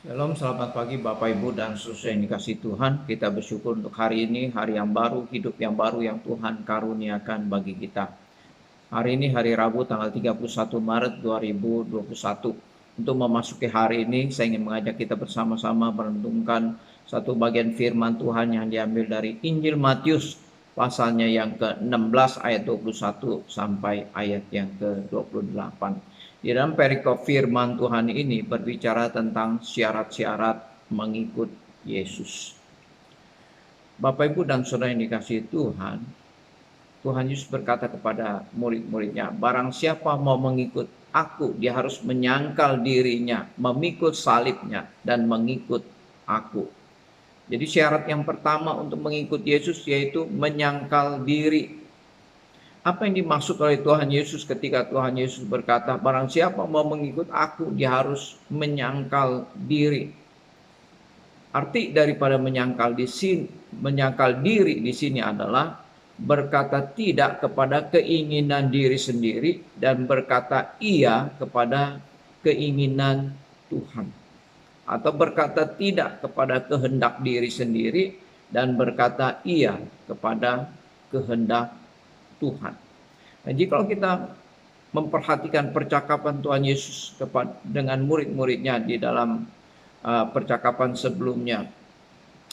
Shalom, selamat pagi Bapak Ibu dan saudara yang dikasih Tuhan. Kita bersyukur untuk hari ini, hari yang baru, hidup yang baru yang Tuhan karuniakan bagi kita. Hari ini hari Rabu tanggal 31 Maret 2021. Untuk memasuki hari ini, saya ingin mengajak kita bersama-sama merenungkan satu bagian firman Tuhan yang diambil dari Injil Matius, pasalnya yang ke-16 ayat 21 sampai ayat yang ke-28. Di dalam perikop firman Tuhan ini berbicara tentang syarat-syarat mengikut Yesus. Bapak Ibu dan saudara yang dikasihi Tuhan, Tuhan Yesus berkata kepada murid-muridnya, barang siapa mau mengikut aku, dia harus menyangkal dirinya, memikul salibnya, dan mengikut aku. Jadi syarat yang pertama untuk mengikut Yesus yaitu menyangkal diri. Apa yang dimaksud oleh Tuhan Yesus ketika Tuhan Yesus berkata, barang siapa mau mengikut aku, dia harus menyangkal diri. Arti daripada menyangkal diri di sini adalah berkata tidak kepada keinginan diri sendiri dan berkata iya kepada keinginan Tuhan. Atau berkata tidak kepada kehendak diri sendiri dan berkata iya kepada kehendak Tuhan. Nah, jika kita memperhatikan percakapan Tuhan Yesus dengan murid-muridnya di dalam percakapan sebelumnya,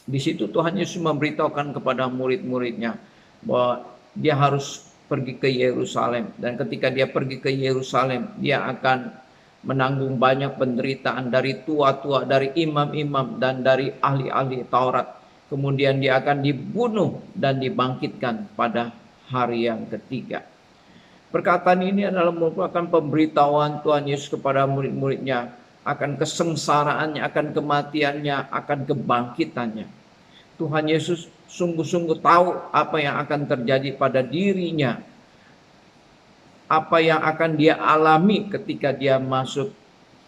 di situ Tuhan Yesus memberitahukan kepada murid-muridnya bahwa dia harus pergi ke Yerusalem, dan ketika dia pergi ke Yerusalem, dia akan menanggung banyak penderitaan dari tua-tua, dari imam-imam, dan dari ahli-ahli Taurat. Kemudian dia akan dibunuh dan dibangkitkan pada hari yang ketiga. Perkataan ini adalah merupakan pemberitahuan Tuhan Yesus kepada murid-muridnya akan kesengsaraannya, akan kematiannya, akan kebangkitannya. Tuhan Yesus sungguh-sungguh tahu apa yang akan terjadi pada dirinya, apa yang akan dia alami ketika dia masuk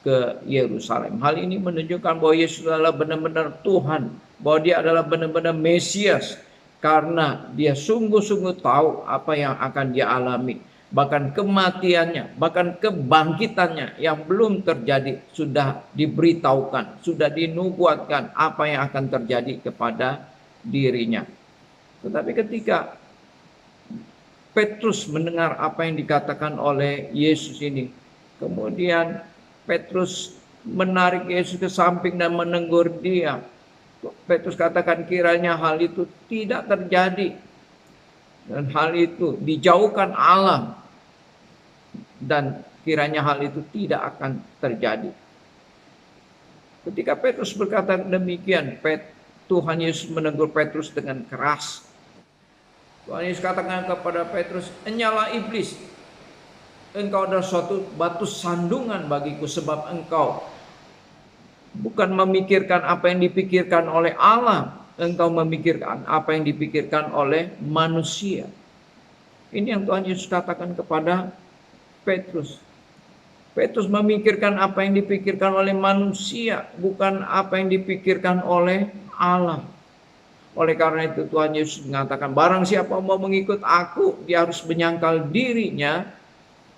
ke Yerusalem. Hal ini menunjukkan bahwa Yesus adalah benar-benar Tuhan, bahwa dia adalah benar-benar Mesias, karena dia sungguh-sungguh tahu apa yang akan dia alami. Bahkan kematiannya, bahkan kebangkitannya yang belum terjadi sudah diberitahukan, sudah dinubuatkan apa yang akan terjadi kepada dirinya. Tetapi ketika Petrus mendengar apa yang dikatakan oleh Yesus ini, kemudian Petrus menarik Yesus ke samping dan menegur dia. Petrus katakan, kiranya hal itu tidak terjadi, dan hal itu dijauhkan Allah, dan kiranya hal itu tidak akan terjadi. Ketika Petrus berkata demikian, Tuhan Yesus menegur Petrus dengan keras. Tuhan Yesus katakan kepada Petrus, "Enyalah iblis, engkau adalah suatu batu sandungan bagiku, sebab engkau bukan memikirkan apa yang dipikirkan oleh Allah, engkau memikirkan apa yang dipikirkan oleh manusia." Ini yang Tuhan Yesus katakan kepada Petrus. Petrus memikirkan apa yang dipikirkan oleh manusia, bukan apa yang dipikirkan oleh Allah. Oleh karena itu Tuhan Yesus mengatakan, barang siapa mau mengikut aku, dia harus menyangkal dirinya,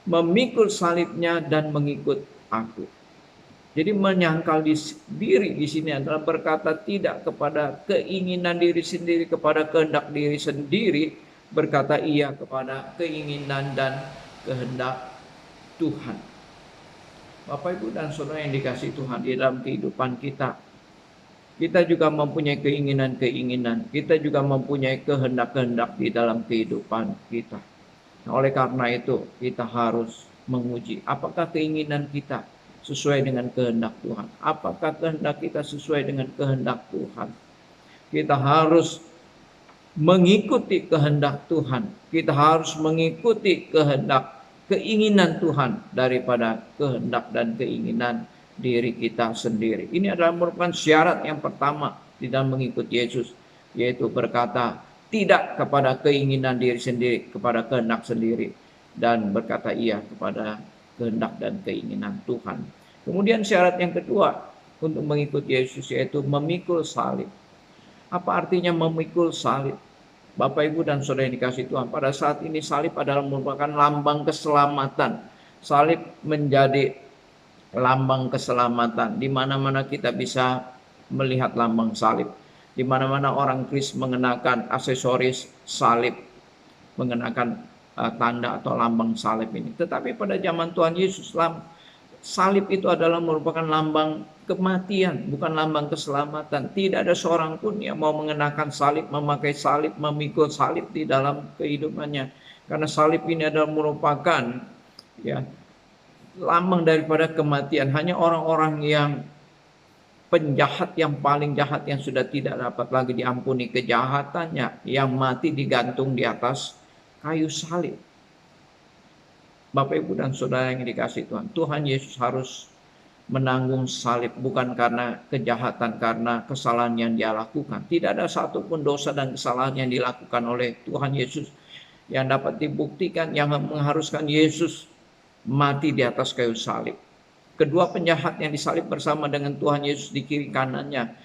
memikul salibnya, dan mengikut aku. Jadi menyangkal diri di sini adalah berkata tidak kepada keinginan diri sendiri, kepada kehendak diri sendiri, berkata iya kepada keinginan dan kehendak Tuhan. Bapak, Ibu, dan saudara yang dikasihi Tuhan, di dalam kehidupan kita juga mempunyai keinginan-keinginan, kita juga mempunyai kehendak-kehendak di dalam kehidupan kita. Nah, oleh karena itu kita harus menguji apakah keinginan kita sesuai dengan kehendak Tuhan, apakah kehendak kita sesuai dengan kehendak Tuhan. Kita harus mengikuti kehendak Tuhan, kita harus mengikuti keinginan Tuhan daripada kehendak dan keinginan diri kita sendiri. Ini adalah merupakan syarat yang pertama di dalam mengikuti Yesus, yaitu berkata tidak kepada keinginan diri sendiri, kepada kehendak sendiri, dan berkata iya kepada kehendak dan keinginan Tuhan. Kemudian syarat yang kedua untuk mengikuti Yesus yaitu memikul salib. Apa artinya memikul salib? Bapak, Ibu, dan saudara yang dikasihi Tuhan, pada saat ini salib adalah merupakan lambang keselamatan. Salib menjadi lambang keselamatan. Di mana-mana kita bisa melihat lambang salib. Di mana-mana orang Kristen mengenakan aksesoris salib, mengenakan tanda atau lambang salib ini. Tetapi pada zaman Tuhan Yesus, salib itu adalah merupakan lambang kematian, bukan lambang keselamatan. Tidak ada seorang pun yang mau mengenakan salib, memakai salib, memikul salib di dalam kehidupannya. Karena salib ini adalah merupakan ya lambang daripada kematian. Hanya orang-orang yang penjahat yang paling jahat yang sudah tidak dapat lagi diampuni kejahatannya, yang mati digantung di atas kayu salib. Bapak, Ibu, dan Saudara yang dikasihi Tuhan, Tuhan Yesus harus menanggung salib bukan karena kejahatan, karena kesalahan yang dia lakukan. Tidak ada satupun dosa dan kesalahan yang dilakukan oleh Tuhan Yesus yang dapat dibuktikan yang mengharuskan Yesus mati di atas kayu salib. Kedua penjahat yang disalib bersama dengan Tuhan Yesus di kiri kanannya,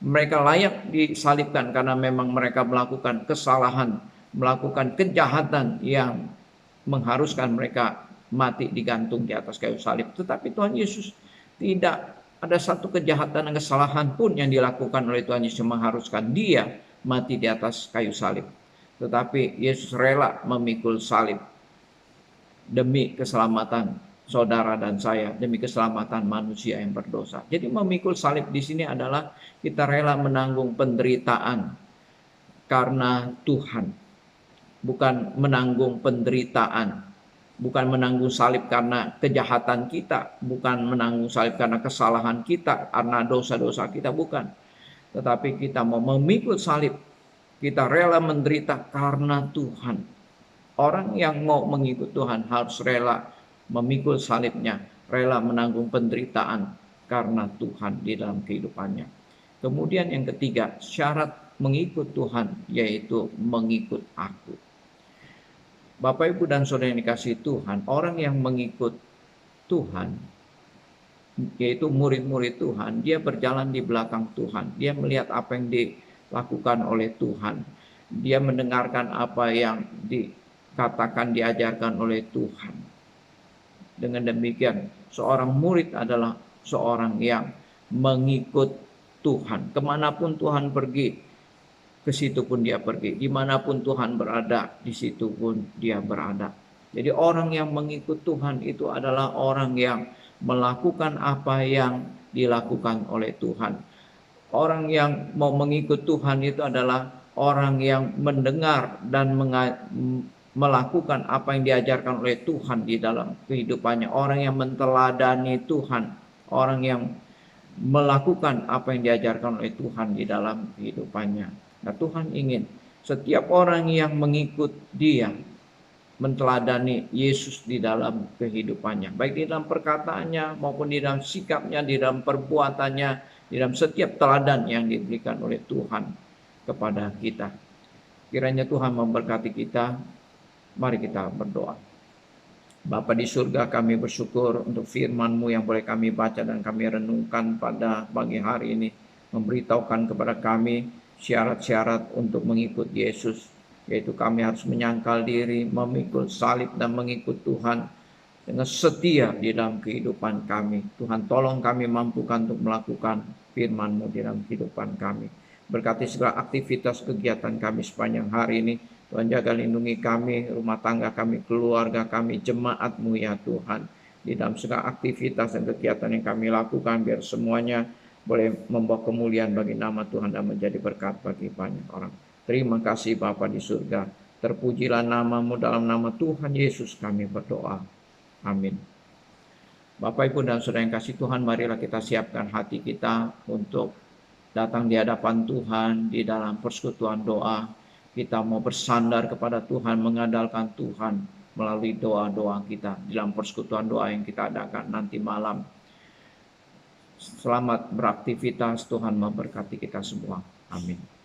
mereka layak disalibkan karena memang mereka melakukan kesalahan, melakukan kejahatan yang mengharuskan mereka mati digantung di atas kayu salib. Tetapi Tuhan Yesus tidak ada satu kejahatan dan kesalahan pun yang dilakukan oleh Tuhan Yesus yang mengharuskan dia mati di atas kayu salib. Tetapi Yesus rela memikul salib demi keselamatan saudara dan saya, demi keselamatan manusia yang berdosa. Jadi memikul salib di sini adalah kita rela menanggung penderitaan karena Tuhan. Bukan menanggung penderitaan, bukan menanggung salib karena kejahatan kita, bukan menanggung salib karena kesalahan kita, karena dosa-dosa kita, bukan. Tetapi kita mau memikul salib, kita rela menderita karena Tuhan. Orang yang mau mengikut Tuhan harus rela memikul salibnya, rela menanggung penderitaan karena Tuhan di dalam kehidupannya. Kemudian yang ketiga, syarat mengikut Tuhan yaitu mengikut aku. Bapak, Ibu, dan Saudara yang dikasihi Tuhan, orang yang mengikut Tuhan, yaitu murid-murid Tuhan, dia berjalan di belakang Tuhan. Dia melihat apa yang dilakukan oleh Tuhan. Dia mendengarkan apa yang dikatakan, diajarkan oleh Tuhan. Dengan demikian, seorang murid adalah seorang yang mengikut Tuhan. Kemanapun Tuhan pergi, ke situ pun dia pergi. Dimanapun Tuhan berada, di situ pun dia berada. Jadi orang yang mengikut Tuhan itu adalah orang yang melakukan apa yang dilakukan oleh Tuhan. Orang yang mau mengikut Tuhan itu adalah orang yang mendengar dan melakukan apa yang diajarkan oleh Tuhan di dalam kehidupannya. Orang yang menteladani Tuhan. Orang yang melakukan apa yang diajarkan oleh Tuhan di dalam kehidupannya. Nah, Tuhan ingin setiap orang yang mengikut dia menteladani Yesus di dalam kehidupannya. Baik di dalam perkataannya maupun di dalam sikapnya, di dalam perbuatannya, di dalam setiap teladan yang diberikan oleh Tuhan kepada kita. Kiranya Tuhan memberkati kita. Mari kita berdoa. Bapa di surga, kami bersyukur untuk firman-Mu yang boleh kami baca dan kami renungkan pada pagi hari ini. Memberitahukan kepada kami syarat-syarat untuk mengikut Yesus, yaitu kami harus menyangkal diri, memikul salib dan mengikut Tuhan dengan setia di dalam kehidupan kami. Tuhan, tolong kami mampukan untuk melakukan firman-Mu di dalam kehidupan kami. Berkati segala aktivitas kegiatan kami sepanjang hari ini. Tuhan, jaga lindungi kami, rumah tangga kami, keluarga kami, jemaat-Mu ya Tuhan. Di dalam segala aktivitas dan kegiatan yang kami lakukan, biar semuanya boleh membawa kemuliaan bagi nama Tuhan dan menjadi berkat bagi banyak orang. Terima kasih Bapa di surga. Terpujilah nama-Mu, dalam nama Tuhan Yesus kami berdoa. Amin. Bapak, Ibu, dan Saudara yang kasih Tuhan, marilah kita siapkan hati kita untuk datang di hadapan Tuhan di dalam persekutuan doa. Kita mau bersandar kepada Tuhan, mengandalkan Tuhan melalui doa-doa kita di dalam persekutuan doa yang kita adakan nanti malam. Selamat beraktivitas, Tuhan memberkati kita semua. Amin.